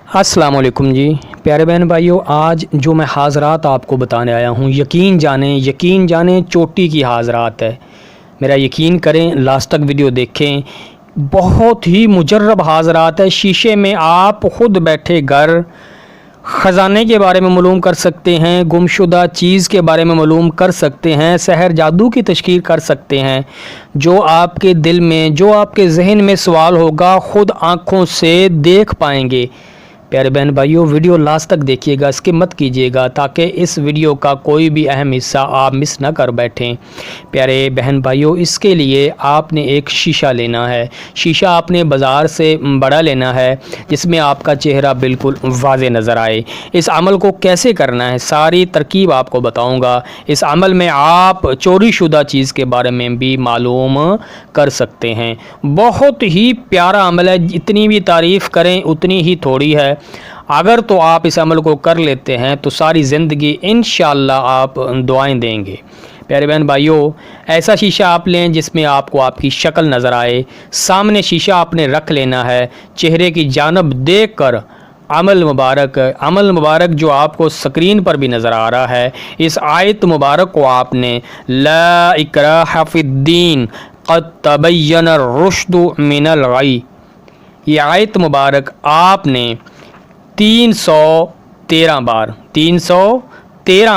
السلام علیکم جی پیارے بہن بھائیوں، آج جو میں حاضرات آپ کو بتانے آیا ہوں، یقین جانیں چوٹی کی حاضرات ہے۔ میرا یقین کریں، لاسٹ تک ویڈیو دیکھیں، بہت ہی مجرب حاضرات ہے۔ شیشے میں آپ خود بیٹھے گھر خزانے کے بارے میں معلوم کر سکتے ہیں، گمشدہ چیز کے بارے میں معلوم کر سکتے ہیں، سحر جادو کی تشکیل کر سکتے ہیں۔ جو آپ کے دل میں، جو آپ کے ذہن میں سوال ہوگا، خود آنکھوں سے دیکھ پائیں گے۔ پیارے بہن بھائیوں، ویڈیو لاسٹ تک دیکھیے گا، اسکپ مت کیجیے گا تاکہ اس ویڈیو کا کوئی بھی اہم حصہ آپ مس نہ کر بیٹھیں۔ پیارے بہن بھائیوں، اس کے لیے آپ نے ایک شیشہ لینا ہے۔ شیشہ آپ نے بازار سے بڑا لینا ہے، جس میں آپ کا چہرہ بالکل واضح نظر آئے۔ اس عمل کو کیسے کرنا ہے، ساری ترکیب آپ کو بتاؤں گا۔ اس عمل میں آپ چوری شدہ چیز کے بارے میں بھی معلوم کر سکتے ہیں۔ بہت ہی پیارا عمل ہے، اتنی بھی تعریف کریں اتنی ہی تھوڑی ہے۔ اگر تو آپ اس عمل کو کر لیتے ہیں تو ساری زندگی انشاءاللہ آپ دعائیں دیں گے۔ پیارے بہن بھائیوں، ایسا شیشہ آپ لیں جس میں آپ کو آپ کی شکل نظر آئے۔ سامنے شیشہ آپ نے رکھ لینا ہے، چہرے کی جانب دیکھ کر عمل مبارک جو آپ کو سکرین پر بھی نظر آ رہا ہے، اس آیت مبارک کو آپ نے لا اکراہ فی الدین قد تبین الرشد من الغی، یہ آیت مبارک آپ نے 313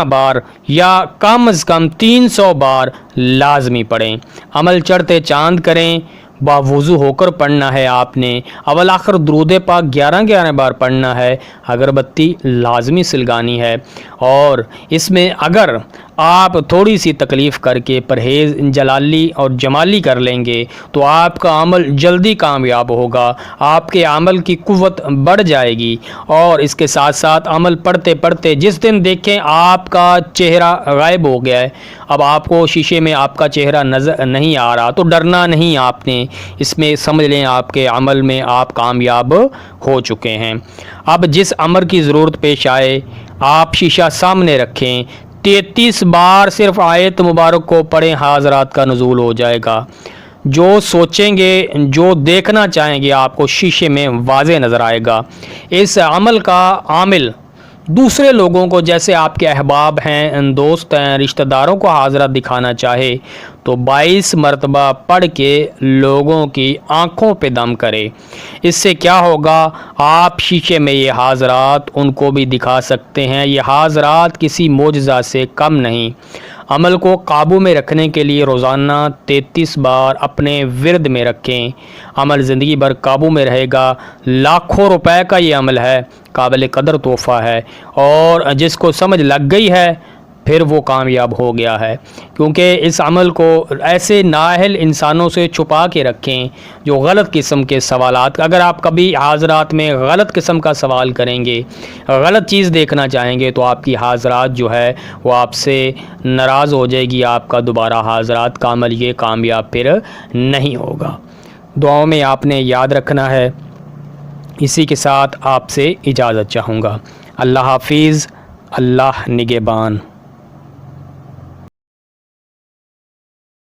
بار یا کم از کم 300 بار لازمی پڑھیں۔ عمل چڑھتے چاند کریں، باوضو ہو کر پڑھنا ہے۔ آپ نے اول آخر درود پاک 11 بار پڑھنا ہے۔ اگربتی لازمی سلگانی ہے، اور اس میں اگر آپ تھوڑی سی تکلیف کر کے پرہیز جلالی اور جمالی کر لیں گے تو آپ کا عمل جلدی کامیاب ہوگا، آپ کے عمل کی قوت بڑھ جائے گی۔ اور اس کے ساتھ ساتھ عمل پڑھتے پڑھتے جس دن دیکھیں آپ کا چہرہ غائب ہو گیا ہے، اب آپ کو شیشے میں آپ کا چہرہ نظر نہیں آ رہا، تو ڈرنا نہیں آپ نے، اس میں سمجھ لیں آپ کے عمل میں آپ کامیاب ہو چکے ہیں۔ اب جس امر کی ضرورت پیش آئے، آپ شیشہ سامنے رکھیں، 33 بار صرف آیت مبارک کو پڑھیں، حاضرات کا نزول ہو جائے گا۔ جو سوچیں گے، جو دیکھنا چاہیں گے، آپ کو شیشے میں واضح نظر آئے گا۔ اس عمل کا عامل دوسرے لوگوں کو، جیسے آپ کے احباب ہیں، دوست ہیں، رشتہ داروں کو حاضرات دکھانا چاہے تو 22 مرتبہ پڑھ کے لوگوں کی آنکھوں پہ دم کرے۔ اس سے کیا ہوگا، آپ شیشے میں یہ حاضرات ان کو بھی دکھا سکتے ہیں۔ یہ حاضرات کسی معجزہ سے کم نہیں۔ عمل کو قابو میں رکھنے کے لیے روزانہ 33 بار اپنے ورد میں رکھیں، عمل زندگی بھر قابو میں رہے گا۔ لاکھوں روپے کا یہ عمل ہے، قابل قدر تحفہ ہے، اور جس کو سمجھ لگ گئی ہے پھر وہ کامیاب ہو گیا ہے۔ کیونکہ اس عمل کو ایسے نااہل انسانوں سے چھپا کے رکھیں جو غلط قسم کے سوالات، اگر آپ کبھی حاضرات میں غلط قسم کا سوال کریں گے، غلط چیز دیکھنا چاہیں گے، تو آپ کی حاضرات جو ہے وہ آپ سے ناراض ہو جائے گی، آپ کا دوبارہ حاضرات کا عمل یہ کامیاب پھر نہیں ہوگا۔ دعاؤں میں آپ نے یاد رکھنا ہے۔ اسی کے ساتھ آپ سے اجازت چاہوں گا۔ اللہ حافظ، اللہ نگہبان۔